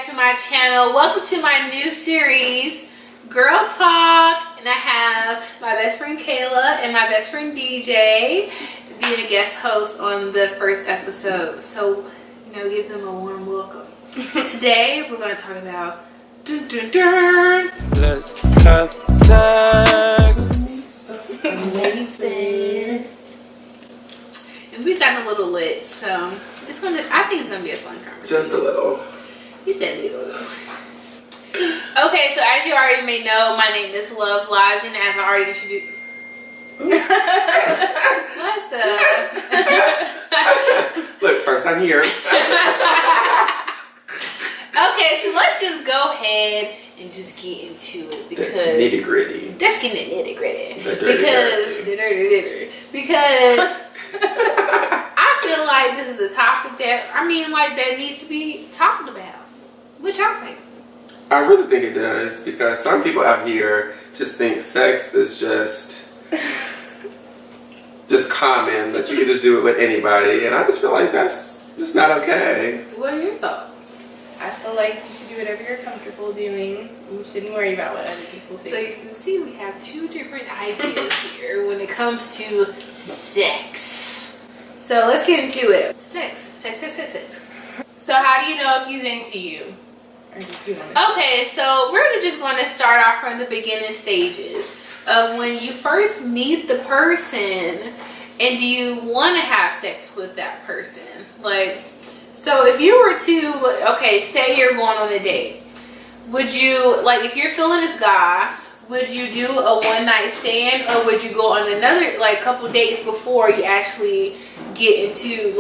to my channel. Welcome to my new series, Girl Talk. And I have my best friend Kayla and my best friend DJ being a guest host on the first episode. So, give them a warm welcome. Today, we're going to talk about let's have sex. Amazing. And we got a little lit, so I think it's gonna be a fun conversation. Just a little. You said little. Okay, so as you already may know, my name is Love Lajan, as I already introduced. What the? Look, first I'm here. Okay, so let's just go ahead and just get into it because nitty gritty. Let's get into nitty gritty because I feel like this is a topic that that needs to be talked about. What y'all think? I really think it does, because some people out here just think sex is just common, that you can just do it with anybody, and I just feel like that's just not okay. What are your thoughts? I feel like you should do whatever you're comfortable doing. You shouldn't worry about what other people think. So you can see we have two different ideas here when it comes to sex. So let's get into it. Sex. So how do you know if he's into you? Okay, so we're just going to start off from the beginning stages of when you first meet the person, and do you want to have sex with that person? So if you were to, say you're going on a date, would you, if you're feeling this guy, would you do a one-night stand, or would you go on another, couple dates before you actually get into,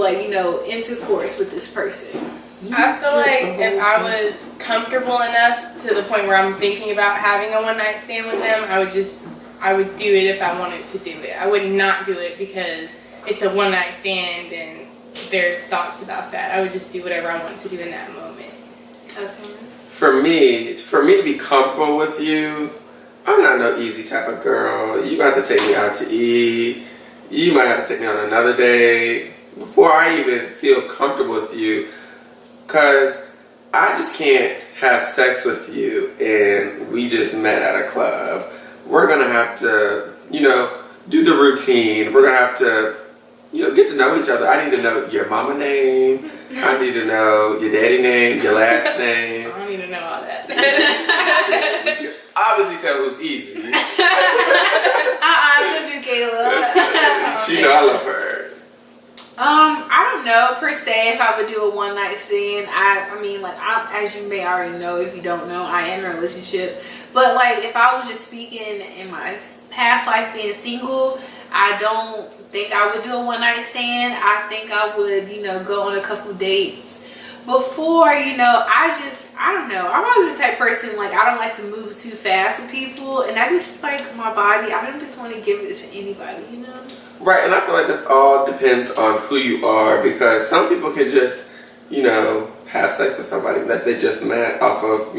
intercourse with this person? I feel like if I was comfortable enough to the point where I'm thinking about having a one-night stand with them, I would do it if I wanted to do it. I would not do it because it's a one-night stand and there's thoughts about that. I would just do whatever I want to do in that moment. Okay. For me to be comfortable with you, I'm not no easy type of girl. You might have to take me out to eat. You might have to take me on another date before I even feel comfortable with you. Because I just can't have sex with you and we just met at a club. We're going to have to, do the routine. We're going to have to, get to know each other. I need to know your mama name. I need to know your daddy name, your last name. I don't need to know all that. You obviously tell who's easy. So do Kayla. She know I love her. I don't know per se if I would do a one night stand. As you may already know, if you don't know, I am in a relationship. But if I was just speaking in my past life being single, I don't think I would do a one night stand. I think I would, go on a couple dates before, I don't know. I'm always the type of person, I don't like to move too fast with people, and I just my body, I don't just want to give it to anybody, Right, and I feel like this all depends on who you are, because some people can just, have sex with somebody that they just met off of,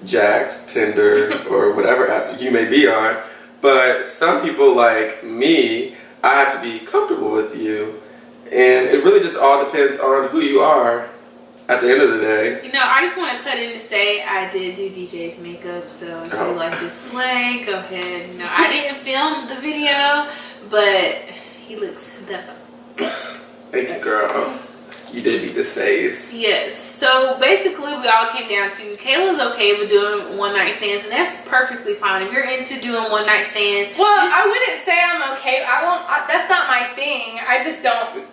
Jack'd, Tinder, or whatever app you may be on. But some people like me, I have to be comfortable with you, and it really just all depends on who you are at the end of the day. I just want to cut in to say I did do DJ's makeup, so if you like this slang, go ahead. I didn't film the video, but he looks the good. Thank you, girl. You did beat this phase. Yes. So basically, we all came down to Kayla's okay with doing one night stands, and that's perfectly fine. If you're into doing one night stands, well, I wouldn't say I'm okay. That's not my thing. I just don't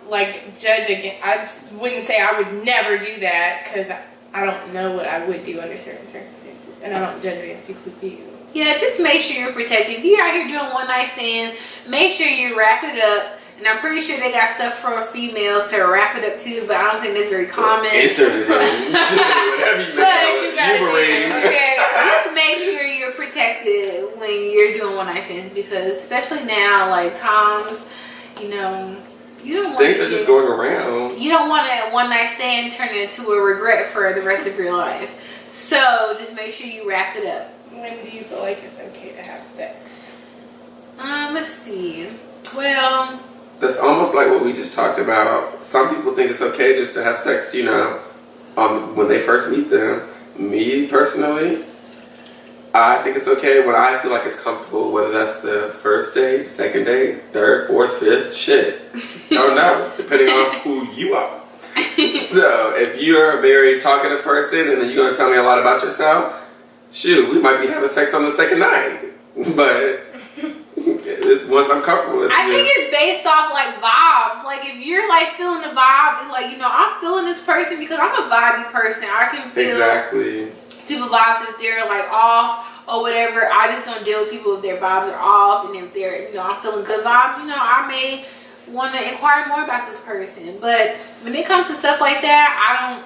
judge again. I just wouldn't say I would never do that, because I don't know what I would do under certain circumstances, and I don't judge against people who do. Yeah, just make sure you're protected. If you're out here doing one night stands, make sure you wrap it up. And I'm pretty sure they got stuff for females to wrap it up too, but I don't think that's very common. Insert it in. Whatever you Okay, just make sure you're protected when you're doing one night stands, because especially now, times, you don't want things are just going around. You don't want a one night stand turn into a regret for the rest of your life. So just make sure you wrap it up. When do you feel like it's okay to have sex? Let's see. Well, that's almost like what we just talked about. Some people think it's okay just to have sex, when they first meet them. Me personally, I think it's okay when I feel like it's comfortable, whether that's the first date, second date, third, fourth, fifth, shit. Don't know, depending on who you are. So if you're a very talkative person and then you're going to tell me a lot about yourself, shoot, we might be having sex on the second night. But it's once I'm comfortable with I think it's based off like vibes. Like if you're like feeling the vibe, like, you know, I'm feeling this person because I'm a vibey person. I can feel exactly people vibes if they're like off or whatever. I just don't deal with people if their vibes are off, and if they're, you know, I'm feeling good vibes, you know, I may want to inquire more about this person. But when it comes to stuff like that, I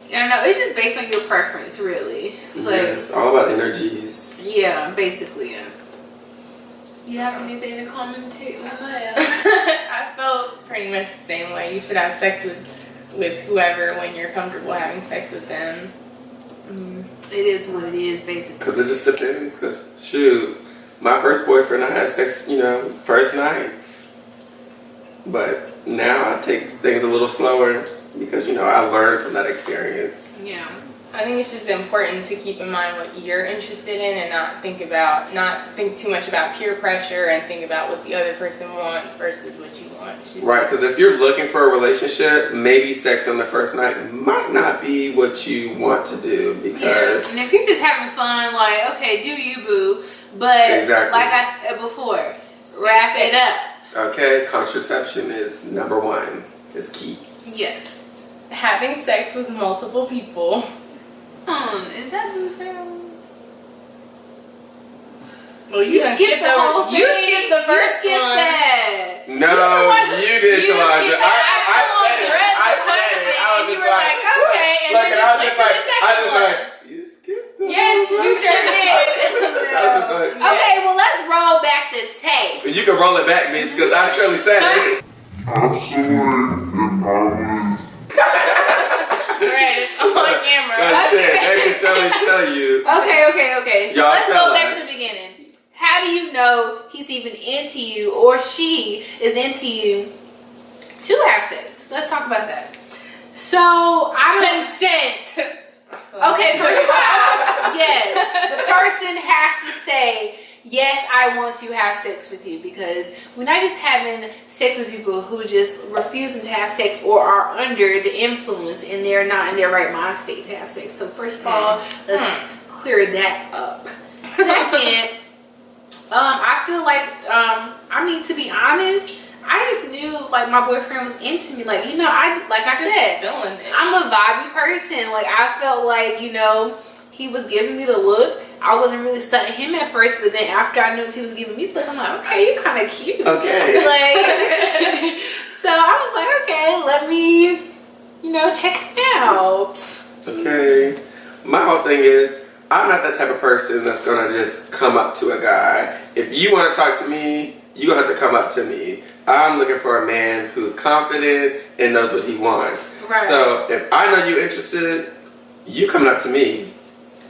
don't know. It's just based on your preference, really. Like, yeah, it's all about energies. Yeah, basically. Yeah. You have anything to commentate on that? I felt pretty much the same way. You should have sex with whoever when you're comfortable having sex with them. It is what it is, basically. Because it just depends. Because, shoot, my first boyfriend, I had sex, you know, first night. But now I take things a little slower because, you know, I learned from that experience. Yeah. I think it's just important to keep in mind what you're interested in and not think too much about peer pressure and think about what the other person wants versus what you want. Right, because if you're looking for a relationship, maybe sex on the first night might not be what you want to do because... Yeah. And if you're just having fun, like, okay, do you, boo. But exactly. Like I said before, wrap it up. Okay, contraception is number one. It's key. Yes. Having sex with multiple people. Is that the term? Well, you skipped the whole thing. You skipped the first one. That. No, you did, Talasha. I said it. I was just like, okay. And look, then I was just like, you skipped the yes, you sure did. I was just like, Okay, well, let's roll back the tape. you can roll it back, bitch, because I surely said it. Right, it's on camera. That shit, they can tell you. Okay. So Y'all let's tell go back us. to the beginning. How do you know he's even into you or she is into you to have sex? Let's talk about that. So, Consent. Okay, first of all, yes, the person has to say, yes, I want to have sex with you, because we're not just having sex with people who just refusing to have sex or are under the influence and they're not in their right mind state to have sex. So first of all, let's clear that up. Second, I feel like, I mean, to be honest, I just knew like my boyfriend was into me. Like, you know, I said, I'm a vibey person. Like, I felt like, you know, he was giving me the look. I wasn't really stunting him at first, but then after I noticed he was giving me the look, I'm like, okay, you're kind of cute. Okay. Like, so I was like, okay, let me, you know, check it out. Okay. My whole thing is, I'm not that type of person that's gonna just come up to a guy. If you want to talk to me, you gonna have to come up to me. I'm looking for a man who's confident and knows what he wants. Right. So if I know you're interested, you coming up to me.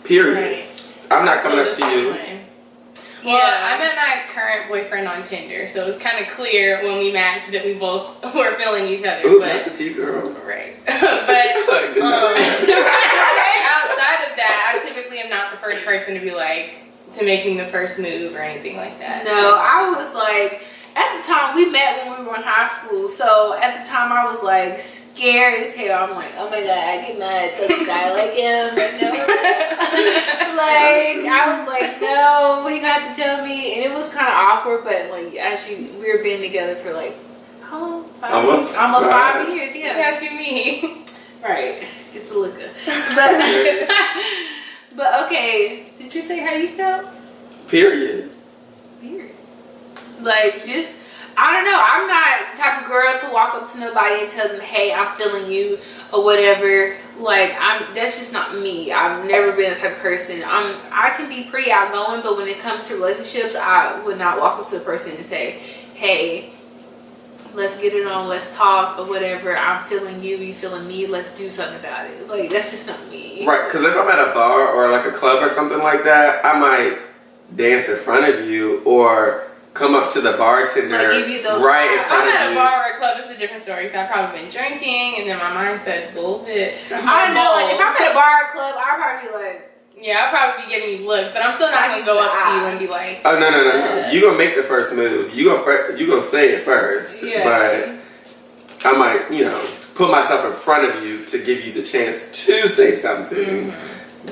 Period. Right. I'm not coming up to you. Well, I met my current boyfriend on Tinder, so it was kind of clear when we matched that we both were feeling each other. Ooh, but, not the T-girl. Right. But outside of that, I typically am not the first person to be like, to making the first move or anything like that. No, I was like, at the time we met when we were in high school, so at the time I was like scared as hell. I'm like, oh my god, I cannot tell this guy like him. Like, no. Like, I was like, no, he got to tell me, and it was kind of awkward. But like, actually, we were being together for like how long? 5 years? Almost 5 years. Yeah, You're asking me. Right. It's a looker. But okay, did you say how you felt? Period. Weird. Like, just, I don't know. I'm not the type of girl to walk up to nobody and tell them, hey, I'm feeling you or whatever. Like, that's just not me. I've never been the type of person. I can be pretty outgoing, but when it comes to relationships, I would not walk up to a person and say, hey, let's get it on, let's talk or whatever. I'm feeling you, you feeling me, let's do something about it. Like, that's just not me. Right, because if I'm at a bar or like a club or something like that, I might dance in front of you or come up to the bartender like, give you those right in If front I'm of at you. a bar or a club, it's a different story because I've probably been drinking and then my mindset's a little bit. I don't know, like if I'm at a bar or club up, I'll probably be like, yeah, I'll probably be giving you looks, but I'm still not gonna go up to you and be like, oh no. You gonna make the first move. You gonna say it first. Yeah. But I might, put myself in front of you to give you the chance to say something.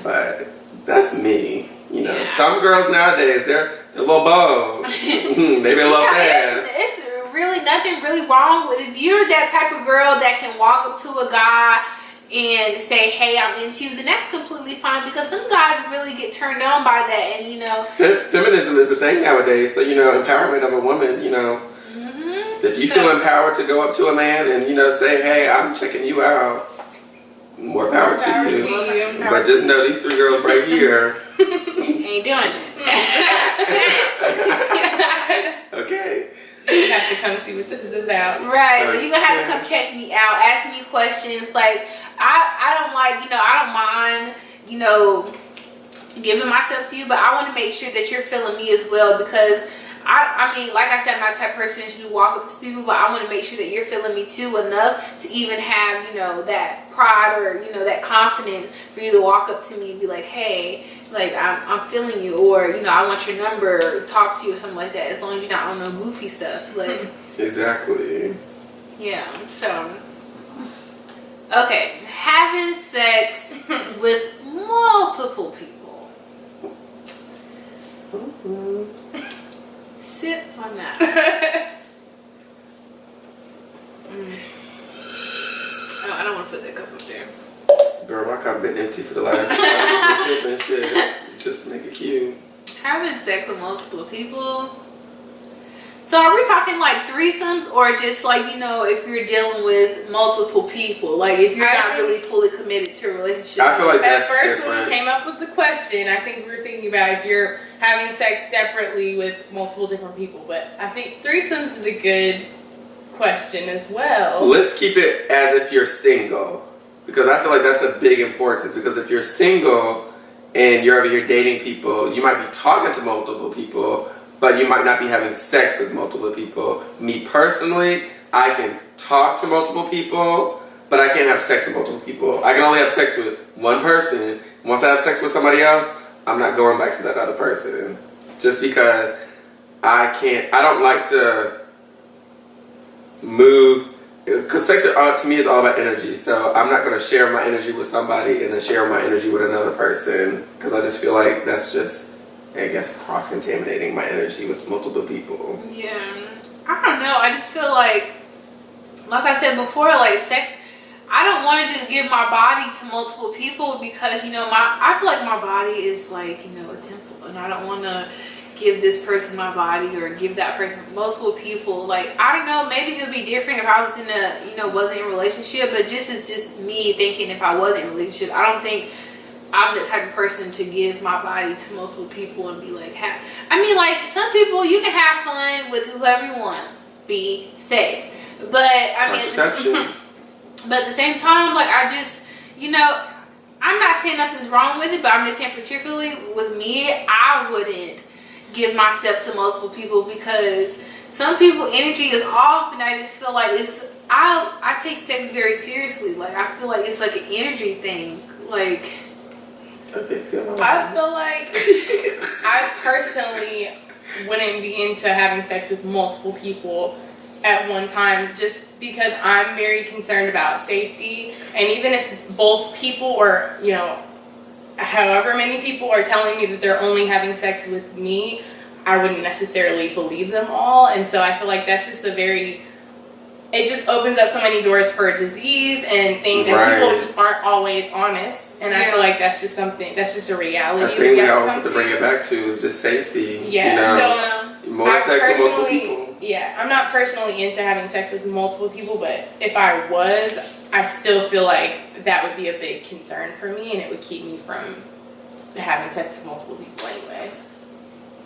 But that's me. Yeah. Some girls nowadays, they're a little bold. They be a little fast. It's really nothing really wrong with if you're that type of girl that can walk up to a guy and say, hey, I'm into you, then that's completely fine, because some guys really get turned on by that. And Feminism is a thing nowadays, so empowerment of a woman, if you feel empowered to go up to a man and say, hey, I'm checking you out, more power to you. But just know these 3 girls right here ain't doing it. Okay. you have to come see what this is about. Right, but you're gonna have to come check me out, ask me questions. Like, I don't mind, giving myself to you, but I want to make sure that you're feeling me as well, because I mean, like I said, I'm not the type of person to walk up to people, but I want to make sure that you're feeling me too enough to even have, that pride or, that confidence for you to walk up to me and be like, hey, like, I'm feeling you, or, I want your number, or talk to you or something like that, as long as you're not on no goofy stuff. Like, exactly. Yeah, so, okay, having sex with multiple people. Sit on that. Oh, I don't want to put that cup up there. Girl, my cup been empty for the last sipping shit, just to make it cute. Having sex with multiple people. So are we talking like threesomes, or just like, if you're dealing with multiple people, like if you're not really fully committed to a relationship? I feel like at that's first different. when we came up with the question, I think we were thinking about if you're having sex separately with multiple different people, but I think threesomes is a good question as well. Let's keep it as if you're single, because I feel like that's a big importance, because if you're single and you're over here dating people, you might be talking to multiple people, but you might not be having sex with multiple people. Me personally, I can talk to multiple people, but I can't have sex with multiple people. I can only have sex with one person. Once I have sex with somebody else, I'm not going back to that other person. Just because I don't like to move, because sex to me is all about energy. So I'm not going to share my energy with somebody and then share my energy with another person, because I just feel like that's just, I guess, cross-contaminating my energy with multiple people. Yeah, I don't know. I just feel like I said before, like sex, I don't want to just give my body to multiple people, because I feel like my body is like a temple, and I don't want to give this person my body or give that person multiple people. Like, I don't know, maybe it would be different if I was in a wasn't in a relationship, but it's just me thinking, if I wasn't in a relationship, I don't think I'm the type of person to give my body to multiple people and be like, like, some people, you can have fun with whoever you want, be safe, but I mean, Contraception. but at the same time, like, I just, I'm not saying nothing's wrong with it, but I'm just saying, particularly with me, I wouldn't give myself to multiple people, because some people energy is off, and I just feel like I take sex very seriously. Like, I feel like it's like an energy thing. Like, I feel like I personally wouldn't be into having sex with multiple people at one time, just because I'm very concerned about safety. And even if both people, or however many people are telling me that they're only having sex with me, I wouldn't necessarily believe them all. And so I feel like that's just it just opens up so many doors for disease and things, and people just aren't always honest. And I feel like that's just a reality. I think we always have to bring it back to is just safety. Yeah, so more sex with multiple people. Yeah, I'm not personally into having sex with multiple people, but if I was, I still feel like that would be a big concern for me, and it would keep me from having sex with multiple people anyway.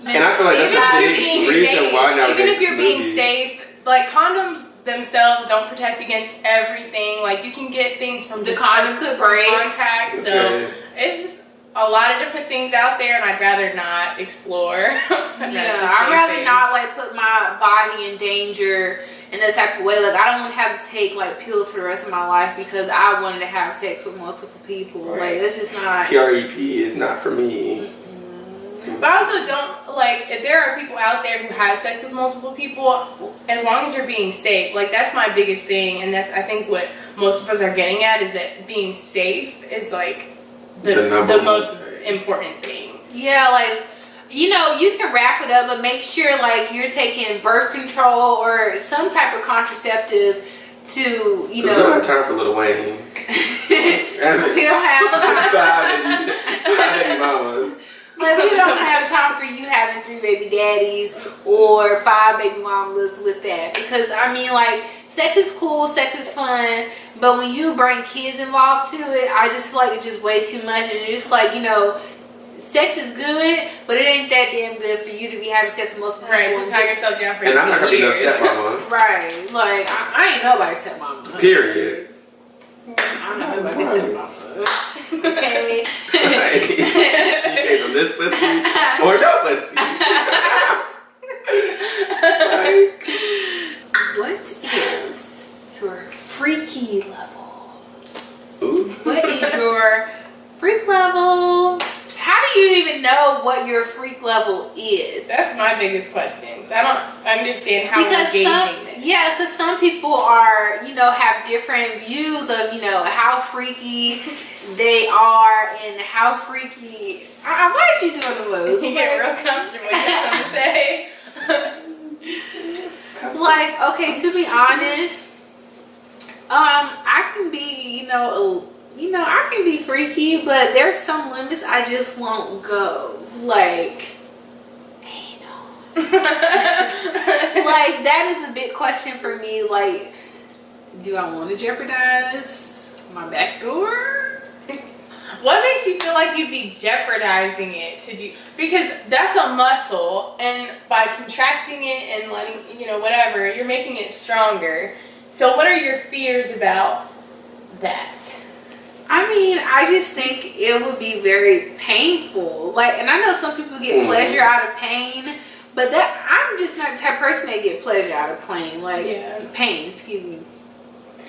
And I feel like that's a big reason why nowadays, even if you're being safe, like, condoms themselves don't protect against everything. Like, you can get things from the condom could break, contact. So it's just a lot of different things out there, and I'd rather not explore. I'd rather not, like, put my body in danger in that type of way. Like, I don't want to have to take like pills for the rest of my life because I wanted to have sex with multiple people. Right. Like, that's just not. PrEP is not for me. But I also don't, like, if there are people out there who have sex with multiple people, as long as you're being safe, like, that's my biggest thing, and that's, I think, what most of us are getting at, is that being safe is, like, the most important thing. Yeah, like, you know, you can wrap it up, but make sure, like, you're taking birth control or some type of contraceptive to, you know. We don't have time for Lil Wayne. We don't have Five baby mamas. Like, we don't have time for you having 3 baby daddies or 5 baby mamas with that. Because, I mean, like, sex is cool, sex is fun, but when you bring kids involved to it, I just feel like it's just way too much. And it's just like, you know, sex is good, but it ain't that damn good for you to be having sex with multiple people. Right, to tie yourself down for 18 years. And I'm not going to be no stepmama. Right. Like, I ain't nobody's stepmama. Period. I'm not nobody's stepmama. Okay. You came from this pussy or no pussy. Like, what is your freaky level? ooh. What is your freak level? How do you even know what your freak level is? That's my biggest question. I don't understand how we're gauging it. Yeah, because some people are, you know, have different views of, you know, how freaky they are and how freaky. Why are you doing the moves? You get real comfortable. You have something to say. Like, okay, to be honest, I can be, I can be freaky, but there's some limits I just won't go. Like, anal. Like, that is a big question for me. Like, do I want to jeopardize my back door? What makes you feel like you'd be jeopardizing it to do? Because that's a muscle, and by contracting it and letting, you know, whatever, you're making it stronger. So what are your fears about that? I mean, I just think it would be very painful. Like, and I know some people get pleasure out of pain, but that I'm just not the type of person that get pleasure out of pain. Like, pain, excuse me.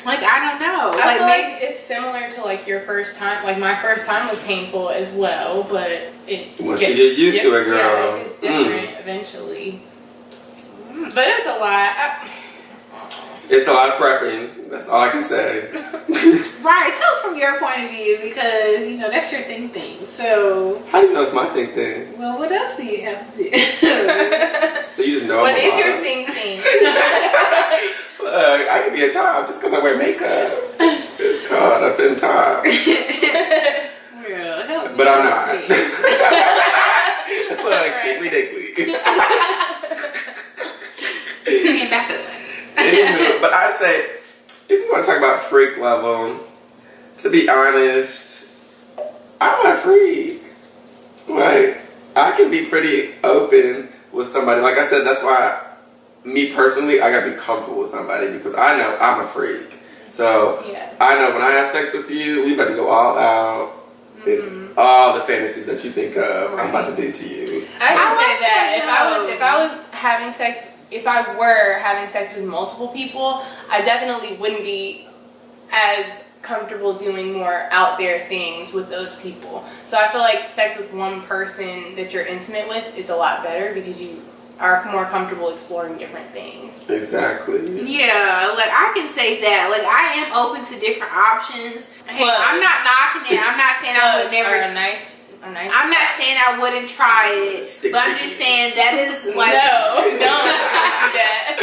Like, I don't know. I feel like it's similar to, like, your first time. Like, my first time was painful as well, but Once you get used to it, girl. Yeah, it's different eventually. But it's a lot. It's a lot of prepping. That's all I can say. Right. Tell us from your point of view, because, you know, that's your thing. So. How do you know it's my thing? Well, what else do you have to do? So you just know. What is your thing? Look, I can be a top just because I wear makeup. It's called a fin top. Girl, help me. But I'm not. Look, strictly dickly. Get back up. Anywho, but I say, if you want to talk about freak level, to be honest, I'm a freak. Like, I can be pretty open with somebody. Like I said, that's why, me personally, I gotta be comfortable with somebody because I know I'm a freak. So, I know when I have sex with you, we about to go all out. And all the fantasies that you think of, I'm about to do to you. I would say that if I was having sex. If I were having sex with multiple people, I definitely wouldn't be as comfortable doing more out there things with those people. So I feel like sex with one person that you're intimate with is a lot better because you are more comfortable exploring different things. Exactly. Yeah, like I can say that. Like I am open to different options. Hey, I'm not knocking it. I'm not saying I would never. I'm not saying I wouldn't try it, but I'm just saying that is like no, don't do that.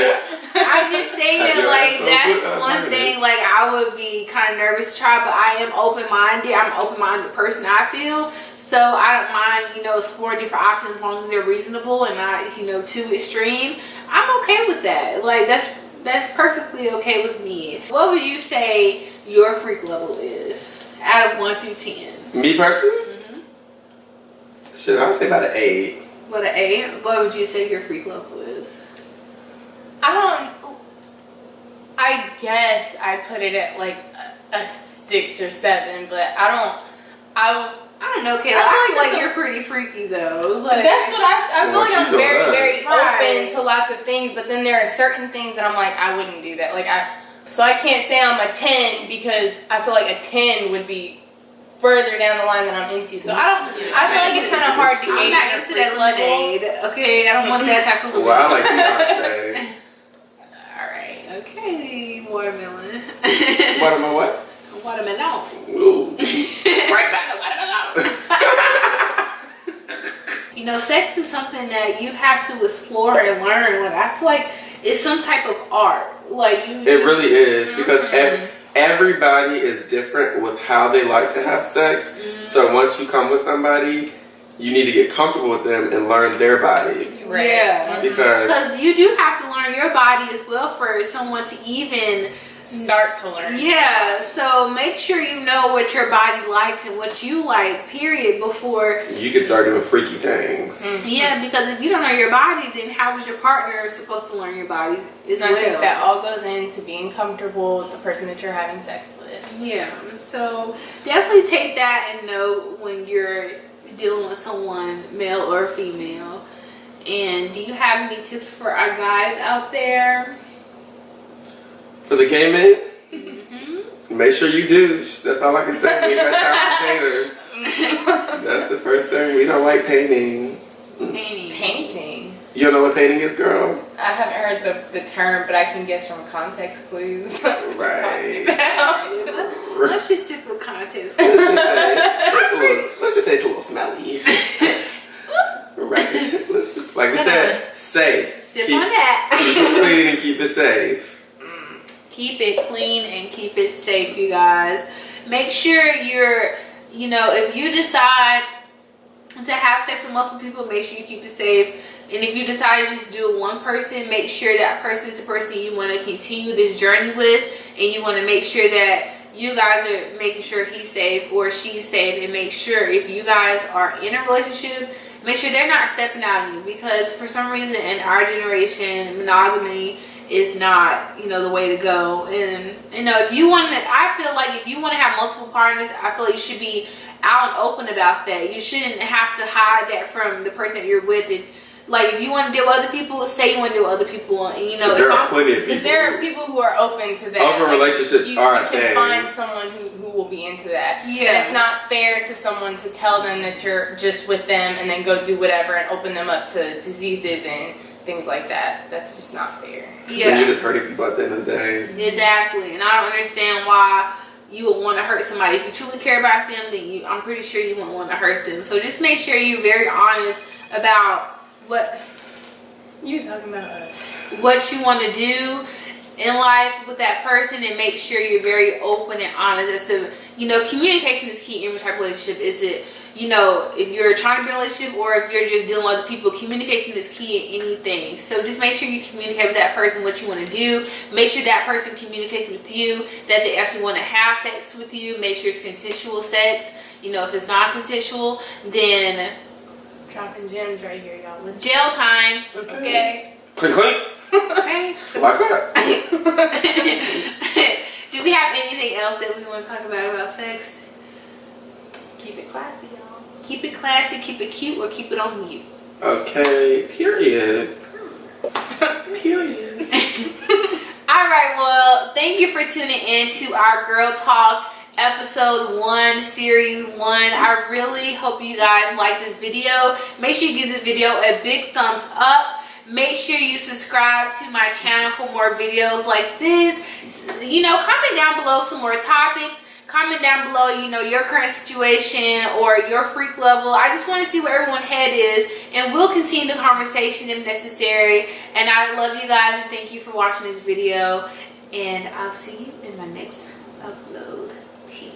I'm just saying like that's one thing. Like I would be kind of nervous to try, but I am open-minded. I'm an open-minded person. I feel so I don't mind, you know, exploring different options as long as they're reasonable and not, you know, too extreme. I'm okay with that. Like that's perfectly okay with me. What would you say your freak level is out of 1 through 10? Me personally? Shit, I would say about an 8. What, an 8? What would you say your freak level is? I guess I put it at like a 6 or 7, but I don't don't know, Kayla. I feel like you're pretty freaky though. It's like, that's what I feel like. I'm very, very Right. open to lots of things, but then there are certain things that I'm like, I wouldn't do that. Like so I can't say I'm a 10 because I feel like a 10 would be further down the line that I'm into. So I feel like it's kind of hard to I'm gauge. not into that lemonade. Okay, I don't want that type of lemonade. Well, I like Beyonce. Alright, okay. Watermelon. Watermelon what? Watermelon. Ooh. Right back to watermelon. You know, sex is something that you have to explore and learn. Like, I feel like it's some type of art. Like you. It really is, because everybody is different with how they like to have sex. So once you come with somebody, you need to get comfortable with them and learn their body. Right. Yeah. Because you do have to learn your body as well for someone to even start to learn. Yeah, so make sure you know what your body likes and what you like, period, before you can start doing freaky things. Yeah, because if you don't know your body, then how is your partner supposed to learn your body as well? I think that all goes into being comfortable with the person that you're having sex with. Yeah, so definitely take that and note when you're dealing with someone, male or female. And do you have any tips for our guys out there? For the gay men, make sure you douche. That's all I can say. We got time for painters. That's the first thing. We don't like painting. Painting. You don't know what painting is, girl? I haven't heard the term, but I can guess from context clues. Right. Let's just stick with context. Let's just say it's a little smelly. Right. Let's just, like we said, safe. Sip on that. Keep it clean and keep it safe. Keep it clean and keep it safe, you guys. Make sure you're, if you decide to have sex with multiple people, make sure you keep it safe. And if you decide to just do it one person, make sure that person is the person you want to continue this journey with, and you want to make sure that you guys are making sure he's safe or she's safe, and make sure if you guys are in a relationship, make sure they're not stepping out on you, because for some reason in our generation, monogamy is not, the way to go. And if you want to, I feel like if you want to have multiple partners, I feel like you should be out and open about that. You shouldn't have to hide that from the person that you're with. And like, if you want to deal with other people, say you want to deal with other people. And there are plenty of people. Because there are people who are open to that. Open relationships are a thing. You can find someone who will be into that. Yeah. And it's not fair to someone to tell them that you're just with them and then go do whatever and open them up to diseases and things like that. That's just not fair. Yeah. So you're just hurting people at the end of the day. Exactly. And I don't understand why you would want to hurt somebody. If you truly care about them, then I'm pretty sure you wouldn't want to hurt them. So just make sure you're very honest about what you're talking about us. What you want to do in life with that person, and make sure you're very open and honest as to, communication is key in any type of relationship. Is it, if you're trying to be in a relationship or if you're just dealing with other people, communication is key in anything. So just make sure you communicate with that person what you want to do. Make sure that person communicates with you that they actually want to have sex with you. Make sure it's consensual sex. If it's not consensual, then dropping gems right here, y'all. Listen. Jail time. Okay. Clink, clink. Okay. Like that. Do we have anything else that we want to talk about sex? Keep it classy, y'all. Keep it classy, keep it cute, or keep it on mute. Okay, period. Period. Alright, well, thank you for tuning in to our Girl Talk episode 1, series 1. I really hope you guys like this video. Make sure you give this video a big thumbs up. Make sure you subscribe to my channel for more videos like this. Comment down below some more topics. Comment down below, your current situation or your freak level. I just want to see where everyone's head is, and we'll continue the conversation if necessary. And I love you guys, and thank you for watching this video. And I'll see you in my next upload. Peace.